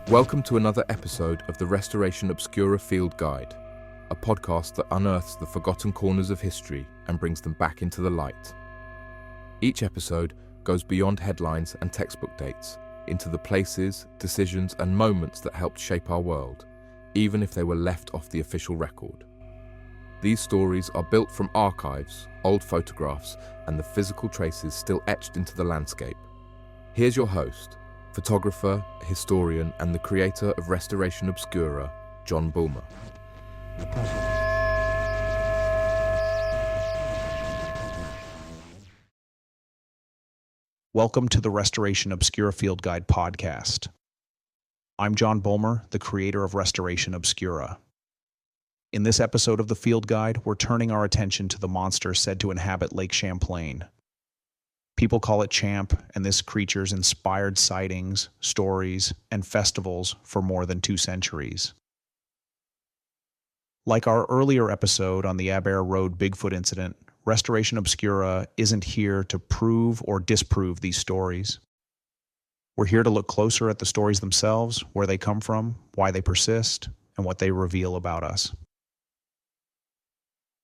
Welcome to another episode of the Restoration Obscura Field Guide, a podcast that unearths the forgotten corners of history and brings them back into the light. Each episode goes beyond headlines and textbook dates into the places, decisions, and moments that helped shape our world, even if they were left off the official record. These stories are built from archives, old photographs, and the physical traces still etched into the landscape. Here's your host, photographer, historian, and the creator of Restoration Obscura, John Bulmer. Welcome to the Restoration Obscura Field Guide podcast. I'm John Bulmer, the creator of Restoration Obscura. In this episode of the Field Guide, we're turning our attention to the monster said to inhabit Lake Champlain. People call it Champ, and this creature's inspired sightings, stories, and festivals for more than 2 centuries. Like our earlier episode on the Aber Road Bigfoot incident, Restoration Obscura isn't here to prove or disprove these stories. We're here to look closer at the stories themselves, where they come from, why they persist, and what they reveal about us.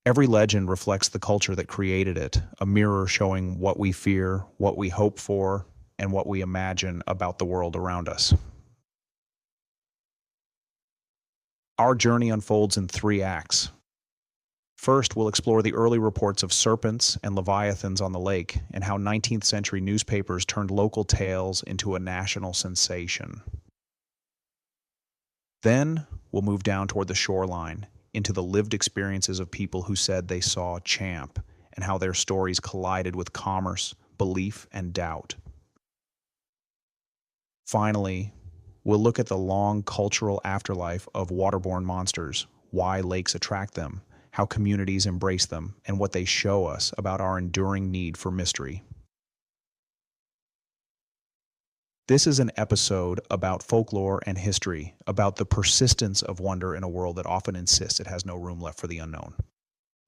Every legend reflects the culture that created it, a mirror showing what we fear, what we hope for, and what we imagine about the world around us. Our journey unfolds in 3 acts. First, we'll explore the early reports of serpents and leviathans on the lake and how 19th century newspapers turned local tales into a national sensation. Then, we'll move down toward the shoreline, into the lived experiences of people who said they saw Champ and how their stories collided with commerce, belief, and doubt. Finally, we'll look at the long cultural afterlife of waterborne monsters, why lakes attract them, how communities embrace them, and what they show us about our enduring need for mystery. This is an episode about folklore and history, about the persistence of wonder in a world that often insists it has no room left for the unknown.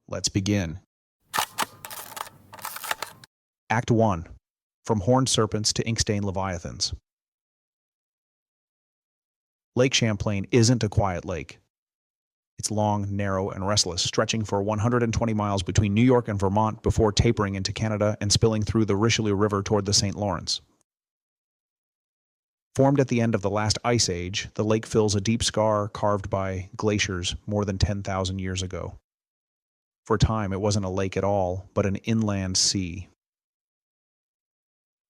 Let's begin. Act 1. From horned serpents to ink-stained leviathans. Lake Champlain isn't a quiet lake. It's long, narrow, and restless, stretching for 120 miles between New York and Vermont before tapering into Canada and spilling through the Richelieu River toward the St. Lawrence. Formed at the end of the last ice age, the lake fills a deep scar carved by glaciers more than 10,000 years ago. For a time, it wasn't a lake at all, but an inland sea.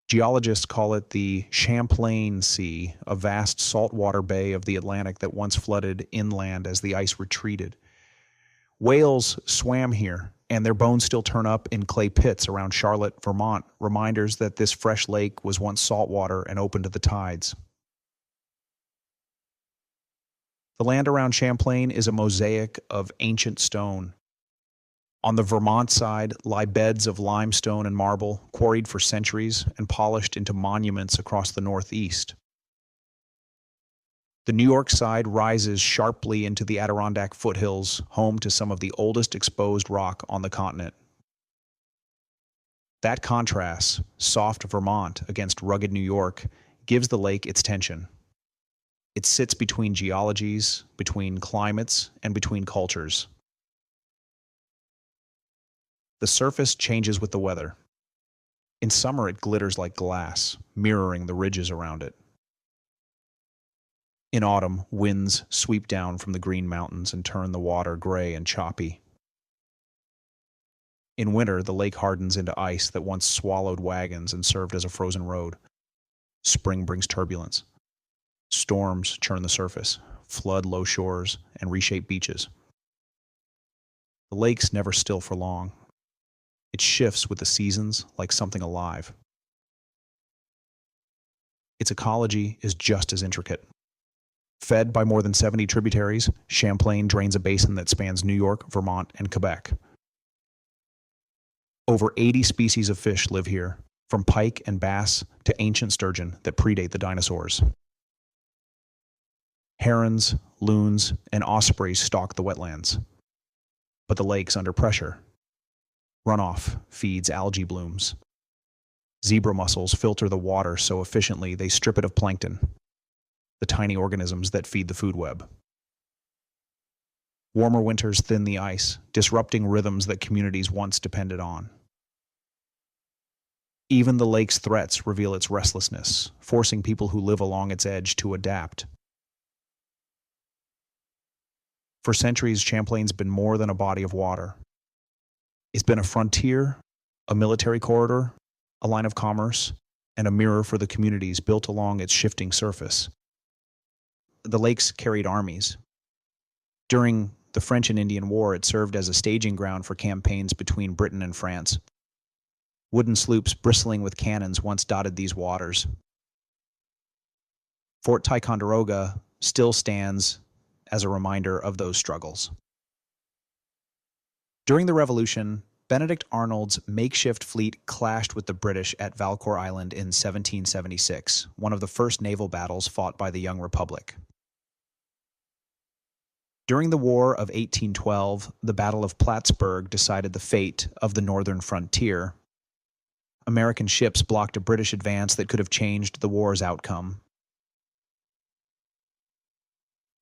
Geologists call it the Champlain Sea, a vast saltwater bay of the Atlantic that once flooded inland as the ice retreated. Whales swam here, and their bones still turn up in clay pits around Charlotte, Vermont, reminders that this fresh lake was once saltwater and open to the tides. The land around Champlain is a mosaic of ancient stone. On the Vermont side lie beds of limestone and marble, quarried for centuries and polished into monuments across the northeast. The New York side rises sharply into the Adirondack foothills, home to some of the oldest exposed rock on the continent. That contrast, soft Vermont against rugged New York, gives the lake its tension. It sits between geologies, between climates, and between cultures. The surface changes with the weather. In summer, it glitters like glass, mirroring the ridges around it. In autumn, winds sweep down from the Green Mountains and turn the water gray and choppy. In winter, the lake hardens into ice that once swallowed wagons and served as a frozen road. Spring brings turbulence. Storms churn the surface, flood low shores, and reshape beaches. The lake's never still for long. It shifts with the seasons like something alive. Its ecology is just as intricate. Fed by more than 70 tributaries, Champlain drains a basin that spans New York, Vermont, and Quebec. Over 80 species of fish live here, from pike and bass to ancient sturgeon that predate the dinosaurs. Herons, loons, and ospreys stalk the wetlands. But the lake's under pressure. Runoff feeds algae blooms. Zebra mussels filter the water so efficiently they strip it of plankton, the tiny organisms that feed the food web. Warmer winters thin the ice, disrupting rhythms that communities once depended on. Even the lake's threats reveal its restlessness, forcing people who live along its edge to adapt. For centuries, Champlain's been more than a body of water. It's been a frontier, a military corridor, a line of commerce, and a mirror for the communities built along its shifting surface. The lakes carried armies. During the French and Indian War, it served as a staging ground for campaigns between Britain and France. Wooden sloops bristling with cannons once dotted these waters. Fort Ticonderoga still stands as a reminder of those struggles. During the Revolution, Benedict Arnold's makeshift fleet clashed with the British at Valcour Island in 1776, one of the first naval battles fought by the young republic. During the War of 1812, the Battle of Plattsburgh decided the fate of the northern frontier. American ships blocked a British advance that could have changed the war's outcome.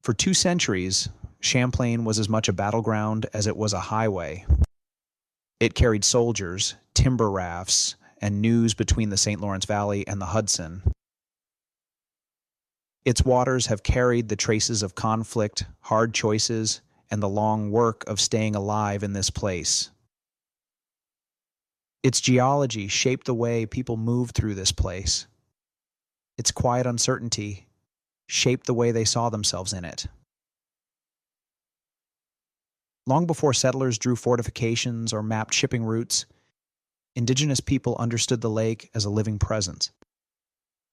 For 2 centuries, Champlain was as much a battleground as it was a highway. It carried soldiers, timber rafts, and news between the St. Lawrence Valley and the Hudson. Its waters have carried the traces of conflict, hard choices, and the long work of staying alive in this place. Its geology shaped the way people moved through this place. Its quiet uncertainty shaped the way they saw themselves in it. Long before settlers drew fortifications or mapped shipping routes, Indigenous people understood the lake as a living presence.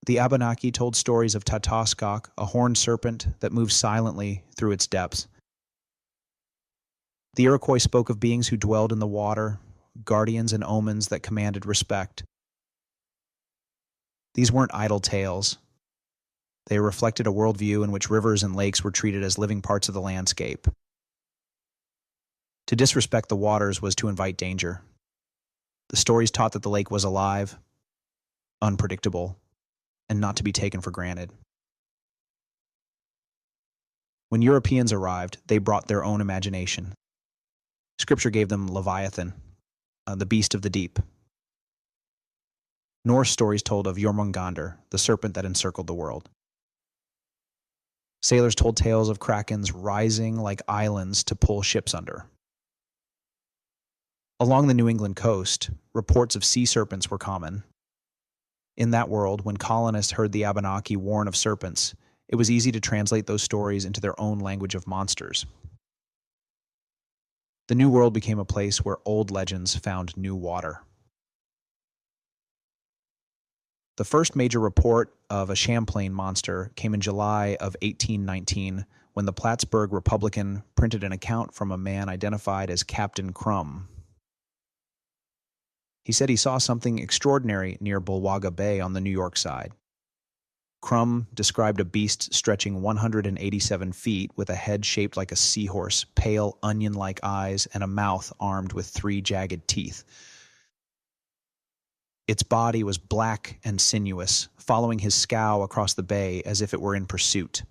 The Abenaki told stories of Tataskok, a horned serpent that moves silently through its depths. The Iroquois spoke of beings who dwelled in the water, guardians and omens that commanded respect. These weren't idle tales. They reflected a worldview in which rivers and lakes were treated as living parts of the landscape. To disrespect the waters was to invite danger. The stories taught that the lake was alive, unpredictable, and not to be taken for granted. When Europeans arrived, they brought their own imagination. Scripture gave them Leviathan, the beast of the deep. Norse stories told of Jormungandr, the serpent that encircled the world. Sailors told tales of krakens rising like islands to pull ships under. Along the New England coast, reports of sea serpents were common. In that world, when colonists heard the Abenaki warn of serpents, it was easy to translate those stories into their own language of monsters. The New World became a place where old legends found new water. The first major report of a Champlain monster came in July of 1819 when the Plattsburgh Republican printed an account from a man identified as Captain Crumb. He said he saw something extraordinary near Bulwaga Bay on the New York side. Crumb described a beast stretching 187 feet with a head shaped like a seahorse, pale onion-like eyes, and a mouth armed with 3 jagged teeth. Its body was black and sinuous, following his scow across the bay as if it were in pursuit.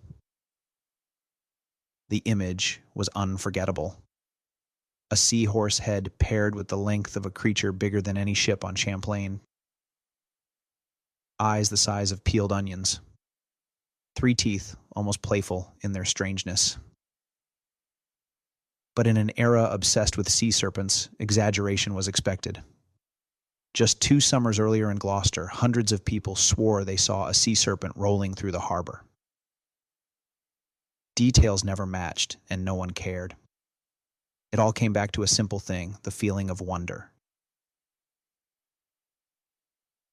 The image was unforgettable. A seahorse head paired with the length of a creature bigger than any ship on Champlain. Eyes the size of peeled onions. 3 teeth, almost playful in their strangeness. But in an era obsessed with sea serpents, exaggeration was expected. Just 2 summers earlier in Gloucester, hundreds of people swore they saw a sea serpent rolling through the harbor. Details never matched, and no one cared. It all came back to a simple thing, the feeling of wonder.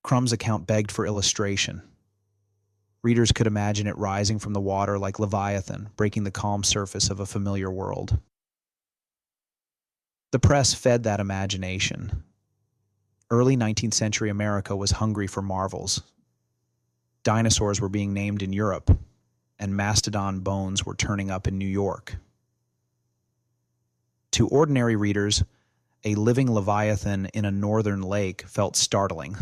Crumb's account begged for illustration. Readers could imagine it rising from the water like Leviathan, breaking the calm surface of a familiar world. The press fed that imagination. Early 19th century America was hungry for marvels. Dinosaurs were being named in Europe, and mastodon bones were turning up in New York. To ordinary readers, a living Leviathan in a northern lake felt startling,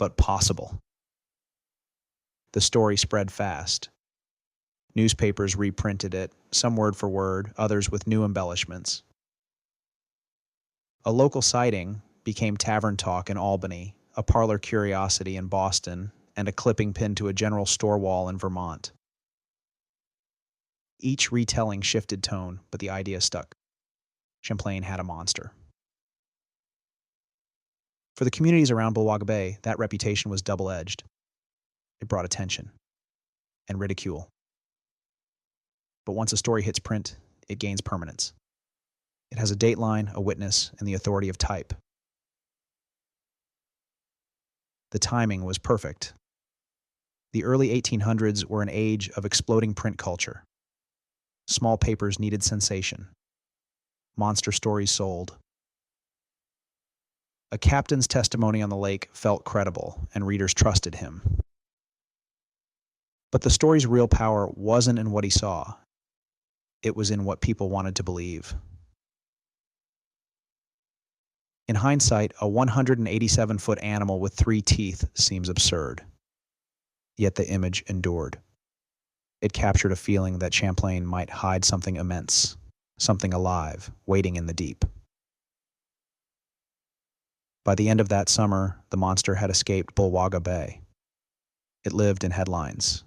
but possible. The story spread fast. Newspapers reprinted it, some word for word, others with new embellishments. A local sighting became tavern talk in Albany, a parlor curiosity in Boston, and a clipping pinned to a general store wall in Vermont. Each retelling shifted tone, but the idea stuck. Champlain had a monster. For the communities around Bulwaga Bay, that reputation was double-edged. It brought attention and ridicule. But once a story hits print, it gains permanence. It has a dateline, a witness, and the authority of type. The timing was perfect. The early 1800s were an age of exploding print culture. Small papers needed sensation. Monster stories sold. A captain's testimony on the lake felt credible, and readers trusted him. But the story's real power wasn't in what he saw. It was in what people wanted to believe. In hindsight, a 187-foot animal with 3 teeth seems absurd. Yet the image endured. It captured a feeling that Champlain might hide something immense, something alive, waiting in the deep. By the end of that summer, the monster had escaped Bulwaga Bay. It lived in headlines.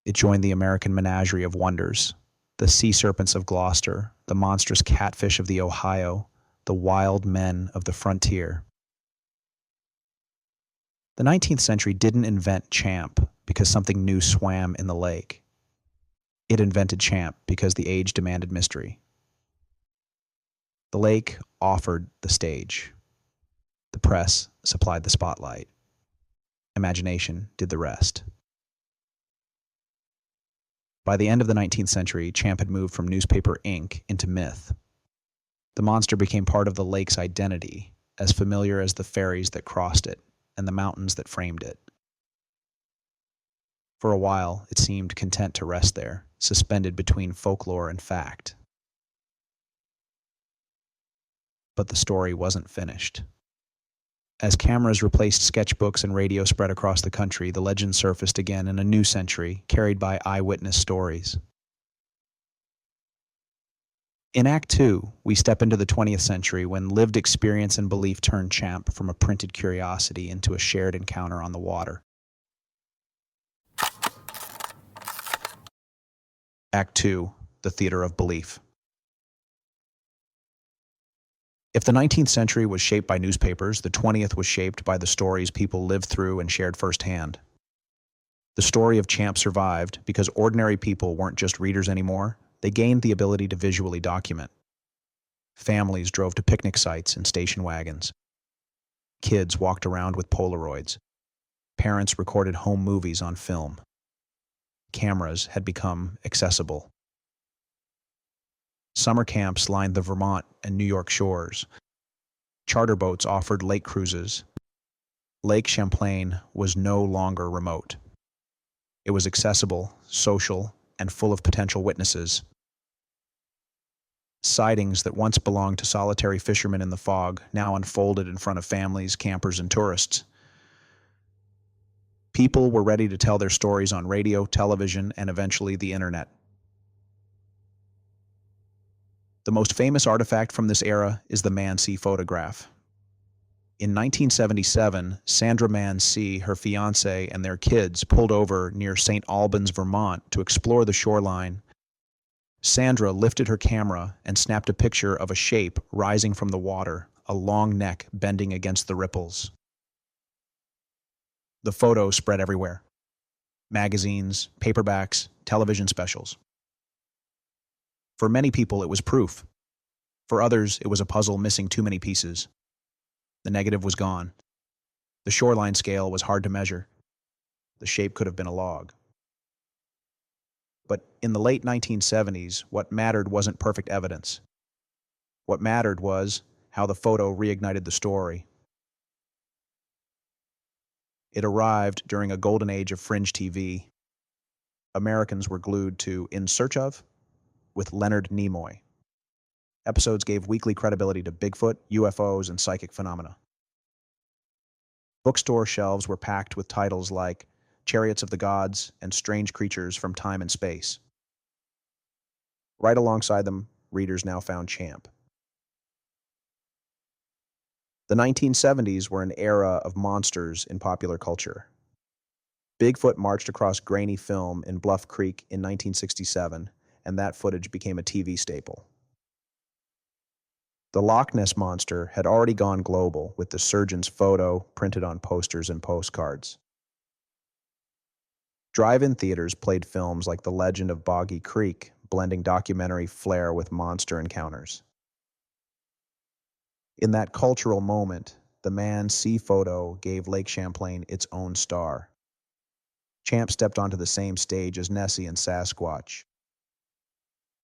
It joined the American menagerie of wonders, the sea serpents of Gloucester, the monstrous catfish of the Ohio, the wild men of the frontier. The 19th century didn't invent Champ because something new swam in the lake. It invented Champ because the age demanded mystery. The lake offered the stage. The press supplied the spotlight. Imagination did the rest. By the end of the 19th century, Champ had moved from newspaper ink into myth. The monster became part of the lake's identity, as familiar as the ferries that crossed it and the mountains that framed it. For a while, it seemed content to rest there, suspended between folklore and fact. But the story wasn't finished. As cameras replaced sketchbooks and radio spread across the country, the legend surfaced again in a new century, carried by eyewitness stories. In Act 2, we step into the 20th century when lived experience and belief turn Champ from a printed curiosity into a shared encounter on the water. Act 2, the theater of belief. If the 19th century was shaped by newspapers, the 20th was shaped by the stories people lived through and shared firsthand. The story of Champ survived because ordinary people weren't just readers anymore. They gained the ability to visually document. Families drove to picnic sites in station wagons. Kids walked around with Polaroids. Parents recorded home movies on film. Cameras had become accessible. Summer camps lined the Vermont and New York shores. Charter boats offered lake cruises. Lake Champlain was no longer remote. It was accessible, social, and full of potential witnesses. Sightings that once belonged to solitary fishermen in the fog now unfolded in front of families, campers, and tourists. People were ready to tell their stories on radio, television, and eventually the internet. The most famous artifact from this era is the Mansi photograph. In 1977, Sandra Mansi, her fiancé, and their kids pulled over near St. Albans, Vermont to explore the shoreline. Sandra lifted her camera and snapped a picture of a shape rising from the water, a long neck bending against the ripples. The photo spread everywhere. Magazines, paperbacks, television specials. For many people, it was proof. For others, it was a puzzle missing too many pieces. The negative was gone. The shoreline scale was hard to measure. The shape could have been a log. But in the late 1970s, what mattered wasn't perfect evidence. What mattered was how the photo reignited the story. It arrived during a golden age of fringe TV. Americans were glued to In Search Of with Leonard Nimoy. Episodes gave weekly credibility to Bigfoot, UFOs, and psychic phenomena. Bookstore shelves were packed with titles like Chariots of the Gods and Strange Creatures from Time and Space. Right alongside them, readers now found Champ. The 1970s were an era of monsters in popular culture. Bigfoot marched across grainy film in Bluff Creek in 1967, and that footage became a TV staple. The Loch Ness Monster had already gone global, with the surgeon's photo printed on posters and postcards. Drive-in theaters played films like The Legend of Boggy Creek, blending documentary flair with monster encounters. In that cultural moment, the Mansi photo gave Lake Champlain its own star. Champ stepped onto the same stage as Nessie and Sasquatch.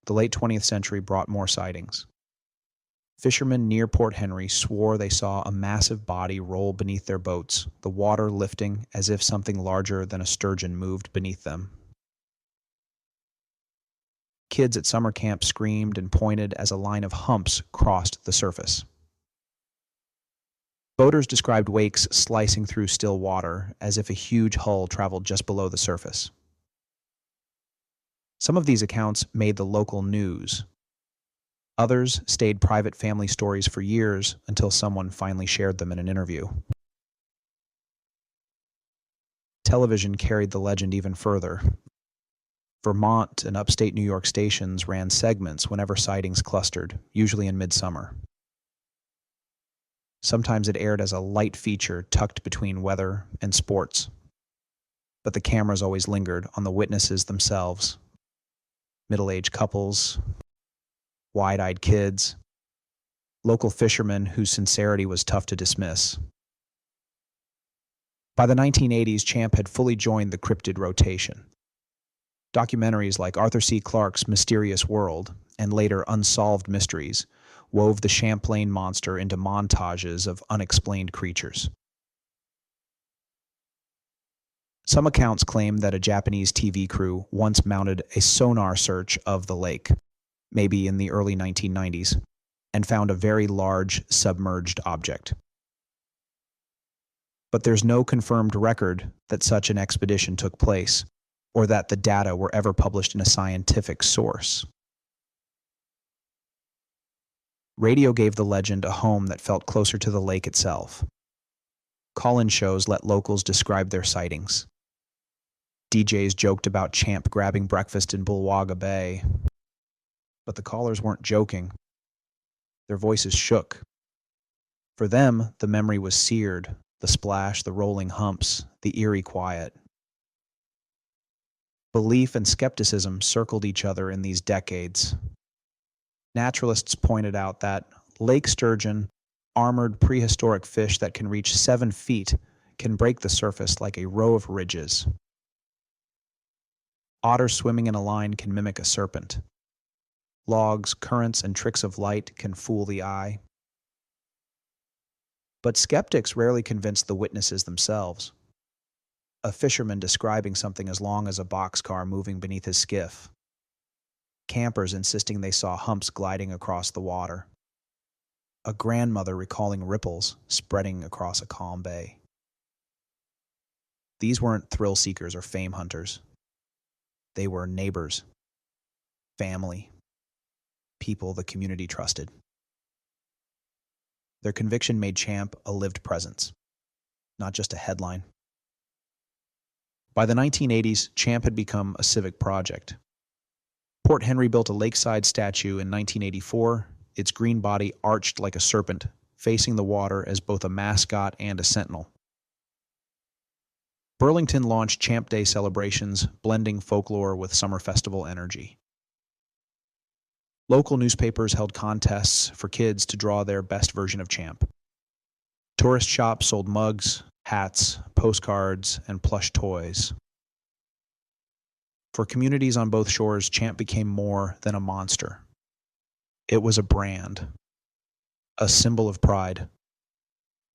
The late 20th century brought more sightings. Fishermen near Port Henry swore they saw a massive body roll beneath their boats, the water lifting as if something larger than a sturgeon moved beneath them. Kids at summer camp screamed and pointed as a line of humps crossed the surface. Boaters described wakes slicing through still water as if a huge hull traveled just below the surface. Some of these accounts made the local news. Others stayed private family stories for years until someone finally shared them in an interview. Television carried the legend even further. Vermont and upstate New York stations ran segments whenever sightings clustered, usually in midsummer. Sometimes it aired as a light feature tucked between weather and sports. But the cameras always lingered on the witnesses themselves. Middle-aged couples, wide-eyed kids, local fishermen whose sincerity was tough to dismiss. By the 1980s, Champ had fully joined the cryptid rotation. Documentaries like Arthur C. Clarke's Mysterious World and later Unsolved Mysteries wove the Champlain monster into montages of unexplained creatures. Some accounts claim that a Japanese TV crew once mounted a sonar search of the lake, maybe in the early 1990s, and found a very large submerged object. But there's no confirmed record that such an expedition took place, or that the data were ever published in a scientific source. Radio gave the legend a home that felt closer to the lake itself. Call-in shows let locals describe their sightings. DJs joked about Champ grabbing breakfast in Bulwaga Bay. But the callers weren't joking. Their voices shook. For them, the memory was seared, the splash, the rolling humps, the eerie quiet. Belief and skepticism circled each other in these decades. Naturalists pointed out that lake sturgeon, armored prehistoric fish that can reach 7 feet, can break the surface like a row of ridges. Otters swimming in a line can mimic a serpent. Logs, currents, and tricks of light can fool the eye. But skeptics rarely convinced the witnesses themselves. A fisherman describing something as long as a boxcar moving beneath his skiff. Campers insisting they saw humps gliding across the water. A grandmother recalling ripples spreading across a calm bay. These weren't thrill seekers or fame hunters. They were neighbors, family, people the community trusted. Their conviction made Champ a lived presence, not just a headline. By the 1980s, Champ had become a civic project. Port Henry built a lakeside statue in 1984, its green body arched like a serpent, facing the water as both a mascot and a sentinel. Burlington launched Champ Day celebrations, blending folklore with summer festival energy. Local newspapers held contests for kids to draw their best version of Champ. Tourist shops sold mugs, hats, postcards, and plush toys. For communities on both shores, Champ became more than a monster. It was a brand, a symbol of pride,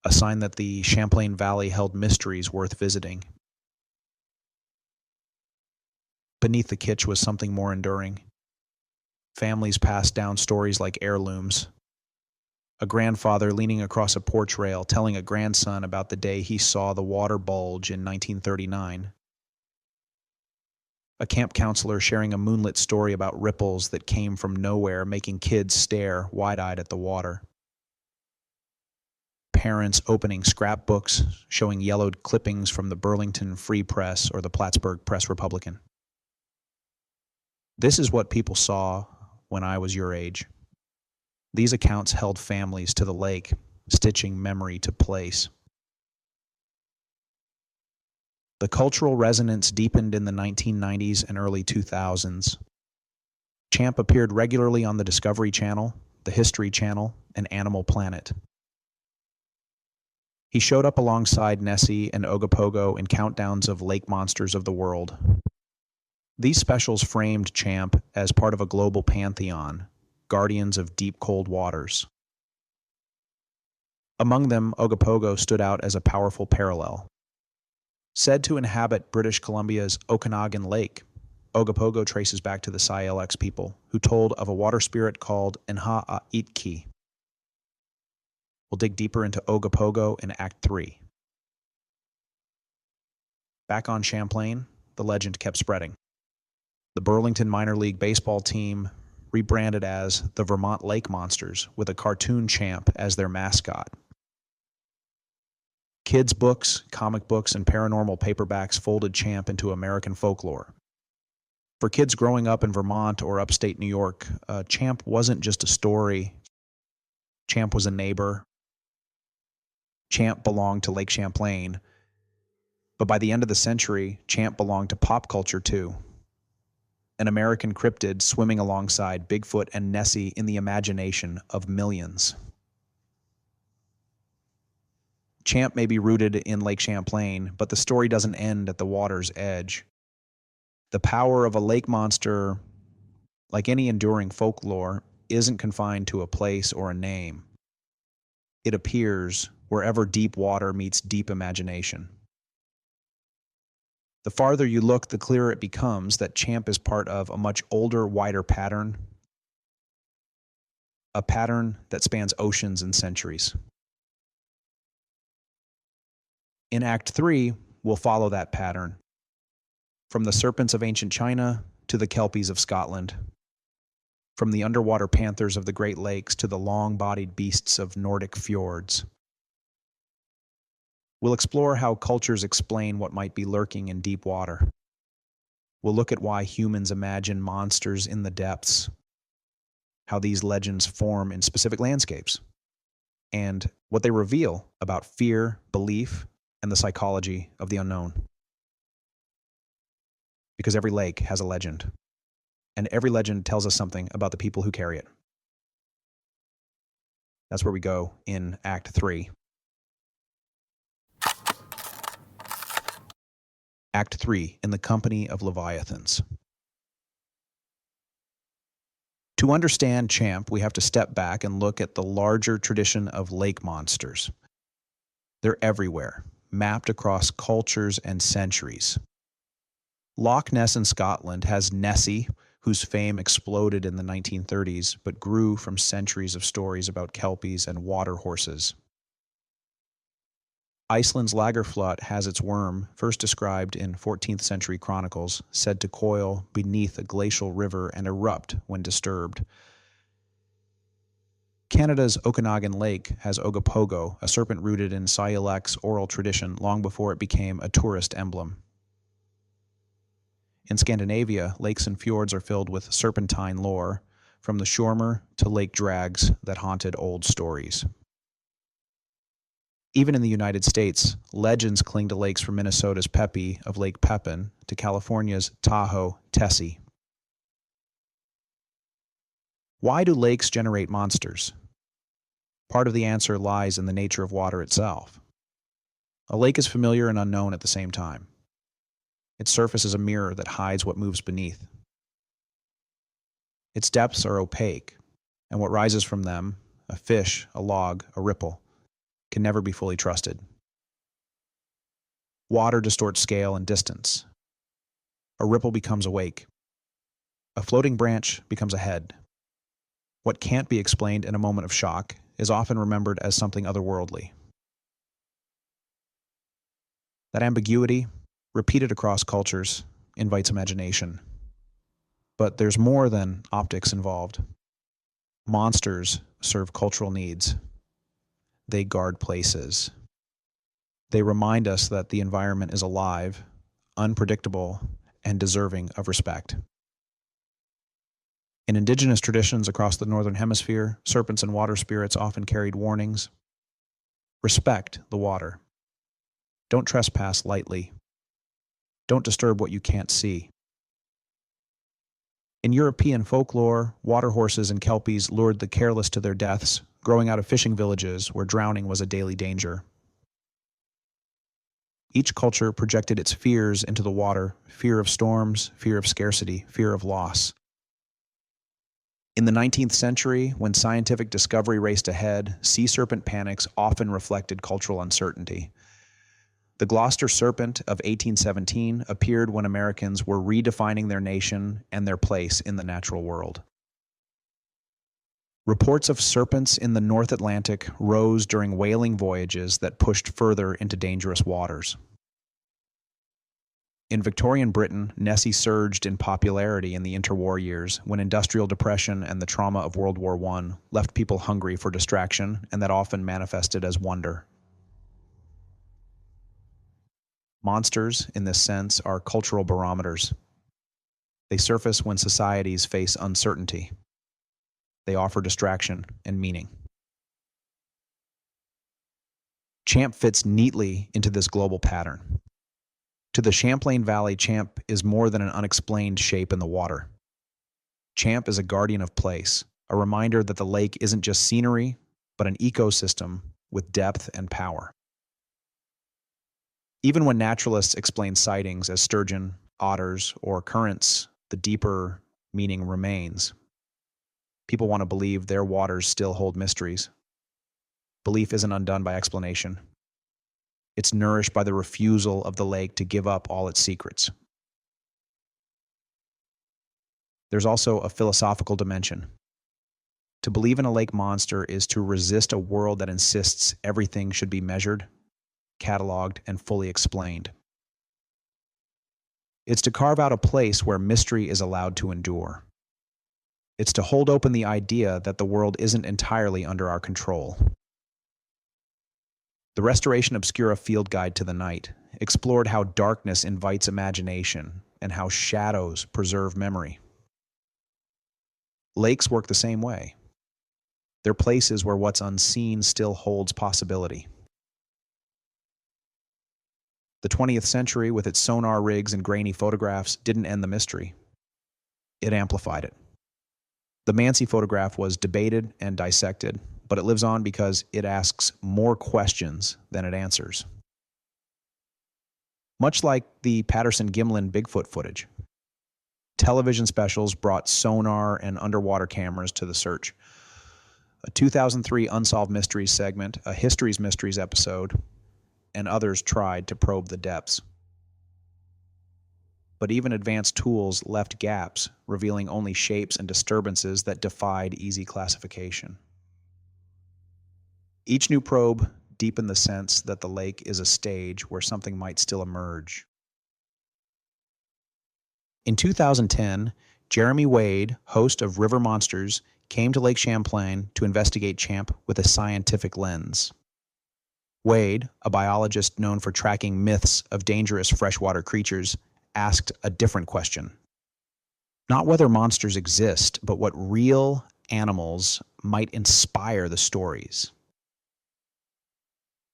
a sign that the Champlain Valley held mysteries worth visiting. Beneath the kitsch was something more enduring. Families passed down stories like heirlooms. A grandfather leaning across a porch rail telling a grandson about the day he saw the water bulge in 1939. A camp counselor sharing a moonlit story about ripples that came from nowhere, making kids stare wide-eyed at the water. Parents opening scrapbooks, showing yellowed clippings from the Burlington Free Press or the Plattsburgh Press Republican. This is what people saw when I was your age. These accounts held families to the lake, stitching memory to place. The cultural resonance deepened in the 1990s and early 2000s. Champ appeared regularly on the Discovery Channel, the History Channel, and Animal Planet. He showed up alongside Nessie and Ogopogo in countdowns of lake monsters of the world. These specials framed Champ as part of a global pantheon, guardians of deep cold waters. Among them, Ogopogo stood out as a powerful parallel. Said to inhabit British Columbia's Okanagan Lake, Ogopogo traces back to the Syilx people, who told of a water spirit called Inha-a-Itki. We'll dig deeper into Ogopogo in Act 3. Back on Champlain, the legend kept spreading. The Burlington minor league baseball team rebranded as the Vermont Lake Monsters, with a cartoon Champ as their mascot. Kids' books, comic books, and paranormal paperbacks folded Champ into American folklore. For kids growing up in Vermont or upstate New York, Champ wasn't just a story. Champ was a neighbor. Champ belonged to Lake Champlain. But by the end of the century, Champ belonged to pop culture too. An American cryptid swimming alongside Bigfoot and Nessie in the imagination of millions. Champ may be rooted in Lake Champlain, but the story doesn't end at the water's edge. The power of a lake monster, like any enduring folklore, isn't confined to a place or a name. It appears wherever deep water meets deep imagination. The farther you look, the clearer it becomes that Champ is part of a much older, wider pattern, a pattern that spans oceans and centuries. In Act 3, we'll follow that pattern, from the serpents of ancient China to the kelpies of Scotland, from the underwater panthers of the Great Lakes to the long-bodied beasts of Nordic fjords. We'll explore how cultures explain what might be lurking in deep water. We'll look at why humans imagine monsters in the depths, how these legends form in specific landscapes, and what they reveal about fear, belief, and the psychology of the unknown. Because every lake has a legend, and every legend tells us something about the people who carry it. That's where we go in Act 3. Act 3, in the company of Leviathans. To understand Champ, we have to step back and look at the larger tradition of lake monsters. They're everywhere, mapped across cultures and centuries. Loch Ness in Scotland has Nessie, whose fame exploded in the 1930s, but grew from centuries of stories about kelpies and water horses. Iceland's Lagerflöt has its worm, first described in 14th century chronicles, said to coil beneath a glacial river and erupt when disturbed. Canada's Okanagan Lake has Ogopogo, a serpent rooted in Syilx oral tradition long before it became a tourist emblem. In Scandinavia, lakes and fjords are filled with serpentine lore, from the Shormer to lake drags that haunted old stories. Even in the United States, legends cling to lakes from Minnesota's Pepe of Lake Pepin to California's Tahoe Tessie. Why do lakes generate monsters? Part of the answer lies in the nature of water itself. A lake is familiar and unknown at the same time. Its surface is a mirror that hides what moves beneath. Its depths are opaque, and what rises from them, a fish, a log, a ripple, can never be fully trusted. Water distorts scale and distance. A ripple becomes a wake. A floating branch becomes a head. What can't be explained in a moment of shock is often remembered as something otherworldly. That ambiguity, repeated across cultures, invites imagination. But there's more than optics involved. Monsters serve cultural needs. They guard places. They remind us that the environment is alive, unpredictable, and deserving of respect. In indigenous traditions across the Northern Hemisphere, serpents and water spirits often carried warnings. Respect the water. Don't trespass lightly. Don't disturb what you can't see. In European folklore, water horses and kelpies lured the careless to their deaths, growing out of fishing villages where drowning was a daily danger. Each culture projected its fears into the water: fear of storms, fear of scarcity, fear of loss. In the 19th century, when scientific discovery raced ahead, sea serpent panics often reflected cultural uncertainty. The Gloucester serpent of 1817 appeared when Americans were redefining their nation and their place in the natural world. Reports of serpents in the North Atlantic rose during whaling voyages that pushed further into dangerous waters. In Victorian Britain, Nessie surged in popularity in the interwar years when industrial depression and the trauma of World War I left people hungry for distraction, and that often manifested as wonder. Monsters, in this sense, are cultural barometers. They surface when societies face uncertainty. They offer distraction and meaning. Champ fits neatly into this global pattern. To the Champlain Valley, Champ is more than an unexplained shape in the water. Champ is a guardian of place, a reminder that the lake isn't just scenery, but an ecosystem with depth and power. Even when naturalists explain sightings as sturgeon, otters, or currents, the deeper meaning remains. People want to believe their waters still hold mysteries. Belief isn't undone by explanation. It's nourished by the refusal of the lake to give up all its secrets. There's also a philosophical dimension. To believe in a lake monster is to resist a world that insists everything should be measured, cataloged, and fully explained. It's to carve out a place where mystery is allowed to endure. It's to hold open the idea that the world isn't entirely under our control. The Restoration Obscura Field Guide to the Night explored how darkness invites imagination and how shadows preserve memory. Lakes work the same way. They're places where what's unseen still holds possibility. The 20th century, with its sonar rigs and grainy photographs, didn't end the mystery. It amplified it. The Mansi photograph was debated and dissected, but it lives on because it asks more questions than it answers. Much like the Patterson-Gimlin Bigfoot footage, television specials brought sonar and underwater cameras to the search. A 2003 Unsolved Mysteries segment, a History's Mysteries episode, and others tried to probe the depths. But even advanced tools left gaps, revealing only shapes and disturbances that defied easy classification. Each new probe deepened the sense that the lake is a stage where something might still emerge. In 2010, Jeremy Wade, host of River Monsters, came to Lake Champlain to investigate Champ with a scientific lens. Wade, a biologist known for tracking myths of dangerous freshwater creatures, asked a different question. Not whether monsters exist, but what real animals might inspire the stories.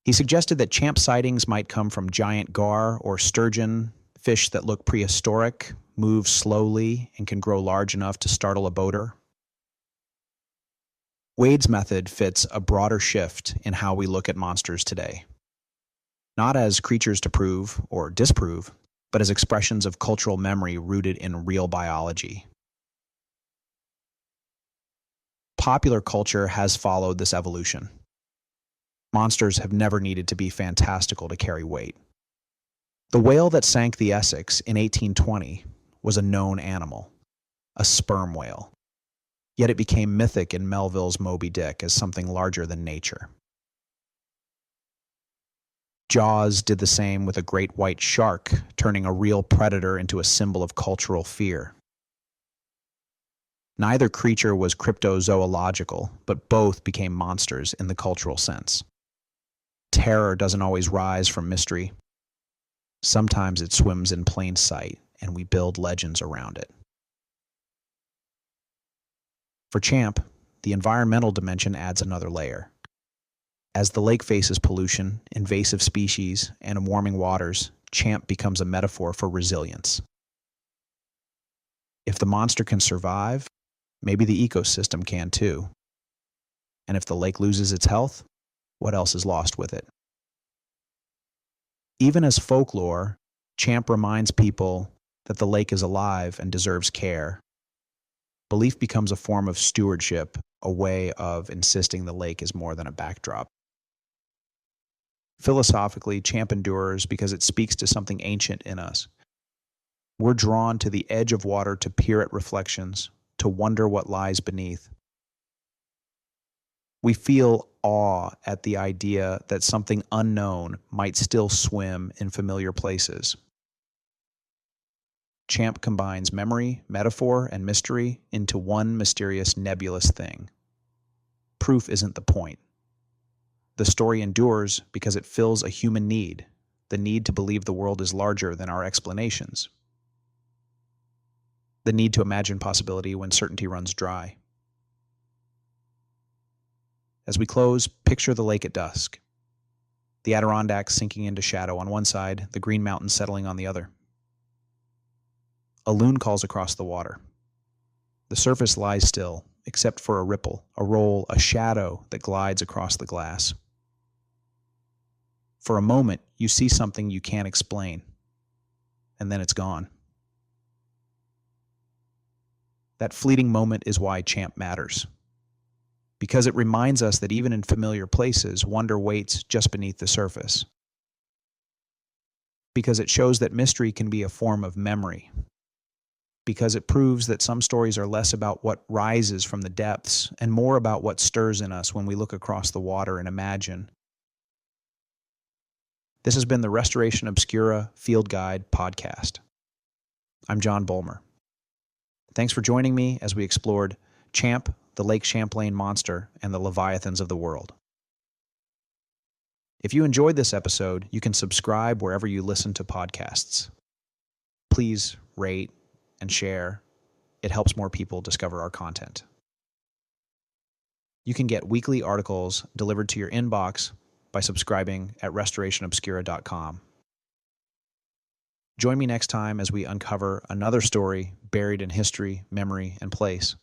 He suggested that Champ sightings might come from giant gar or sturgeon, fish that look prehistoric, move slowly, and can grow large enough to startle a boater. Wade's method fits a broader shift in how we look at monsters today. Not as creatures to prove or disprove, but as expressions of cultural memory rooted in real biology. Popular culture has followed this evolution. Monsters have never needed to be fantastical to carry weight. The whale that sank the Essex in 1820 was a known animal, a sperm whale. Yet it became mythic in Melville's Moby Dick as something larger than nature. Jaws did the same with a great white shark, turning a real predator into a symbol of cultural fear. Neither creature was cryptozoological, but both became monsters in the cultural sense. Terror doesn't always rise from mystery. Sometimes it swims in plain sight, and we build legends around it. For Champ, the environmental dimension adds another layer. As the lake faces pollution, invasive species, and warming waters, Champ becomes a metaphor for resilience. If the monster can survive, maybe the ecosystem can too. And if the lake loses its health, what else is lost with it? Even as folklore, Champ reminds people that the lake is alive and deserves care. Belief becomes a form of stewardship, a way of insisting the lake is more than a backdrop. Philosophically, Champ endures because it speaks to something ancient in us. We're drawn to the edge of water to peer at reflections, to wonder what lies beneath. We feel awe at the idea that something unknown might still swim in familiar places. Champ combines memory, metaphor, and mystery into one mysterious, nebulous thing. Proof isn't the point. The story endures because it fills a human need, the need to believe the world is larger than our explanations, the need to imagine possibility when certainty runs dry. As we close, picture the lake at dusk. The Adirondacks sinking into shadow on one side, the Green Mountains settling on the other. A loon calls across the water. The surface lies still, except for a ripple, a roll, a shadow that glides across the glass. For a moment, you see something you can't explain, and then it's gone. That fleeting moment is why Champ matters. Because it reminds us that even in familiar places, wonder waits just beneath the surface. Because it shows that mystery can be a form of memory. Because it proves that some stories are less about what rises from the depths and more about what stirs in us when we look across the water and imagine. This has been the Restoration Obscura Field Guide podcast. I'm John Bulmer. Thanks for joining me as we explored Champ, the Lake Champlain monster, and the leviathans of the world. If you enjoyed this episode, you can subscribe wherever you listen to podcasts. Please rate and share. It helps more people discover our content. You can get weekly articles delivered to your inbox by subscribing at restorationobscura.com. Join me next time as we uncover another story buried in history, memory, and place.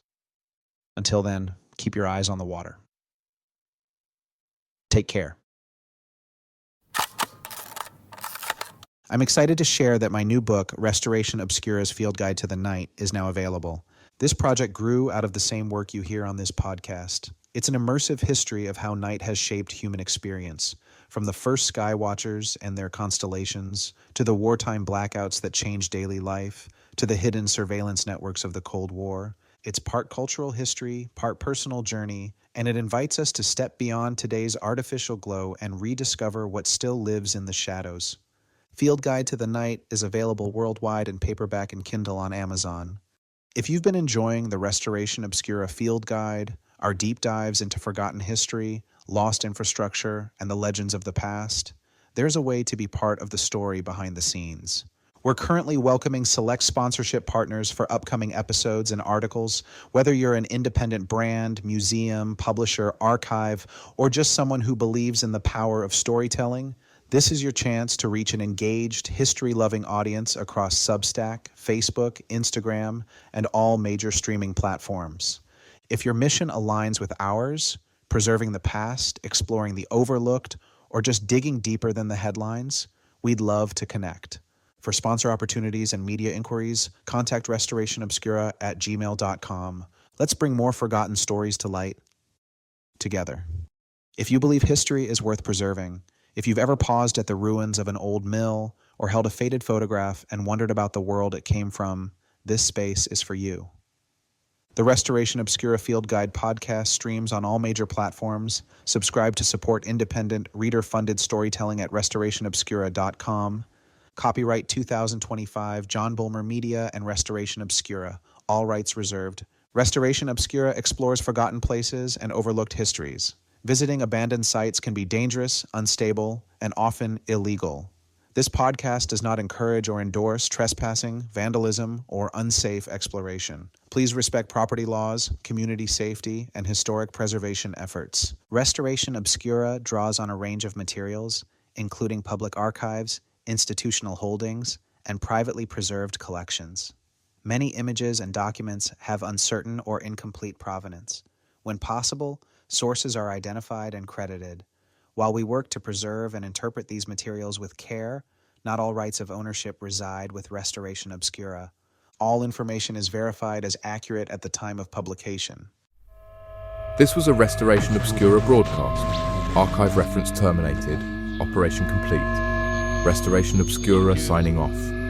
Until then, keep your eyes on the water. Take care. I'm excited to share that my new book, Restoration Obscura's Field Guide to the Night, is now available. This project grew out of the same work you hear on this podcast. It's an immersive history of how night has shaped human experience, from the first sky watchers and their constellations, to the wartime blackouts that changed daily life, to the hidden surveillance networks of the Cold War. It's part cultural history, part personal journey, and it invites us to step beyond today's artificial glow and rediscover what still lives in the shadows. Field Guide to the Night is available worldwide in paperback and Kindle on Amazon. If you've been enjoying the Restoration Obscura Field Guide, our deep dives into forgotten history, lost infrastructure, and the legends of the past, there's a way to be part of the story behind the scenes. We're currently welcoming select sponsorship partners for upcoming episodes and articles. Whether you're an independent brand, museum, publisher, archive, or just someone who believes in the power of storytelling, this is your chance to reach an engaged, history-loving audience across Substack, Facebook, Instagram, and all major streaming platforms. If your mission aligns with ours, preserving the past, exploring the overlooked, or just digging deeper than the headlines, we'd love to connect. For sponsor opportunities and media inquiries, contact restorationobscura@gmail.com. Let's bring more forgotten stories to light together. If you believe history is worth preserving, if you've ever paused at the ruins of an old mill or held a faded photograph and wondered about the world it came from, this space is for you. The Restoration Obscura Field Guide podcast streams on all major platforms. Subscribe to support independent, reader-funded storytelling at restorationobscura.com. Copyright 2025, John Bulmer Media and Restoration Obscura. All rights reserved. Restoration Obscura explores forgotten places and overlooked histories. Visiting abandoned sites can be dangerous, unstable, and often illegal. This podcast does not encourage or endorse trespassing, vandalism, or unsafe exploration. Please respect property laws, community safety, and historic preservation efforts. Restoration Obscura draws on a range of materials, including public archives, institutional holdings, and privately preserved collections. Many images and documents have uncertain or incomplete provenance. When possible, sources are identified and credited. While we work to preserve and interpret these materials with care, not all rights of ownership reside with Restoration Obscura. All information is verified as accurate at the time of publication. This was a Restoration Obscura broadcast. Archive reference terminated. Operation complete. Restoration Obscura signing off.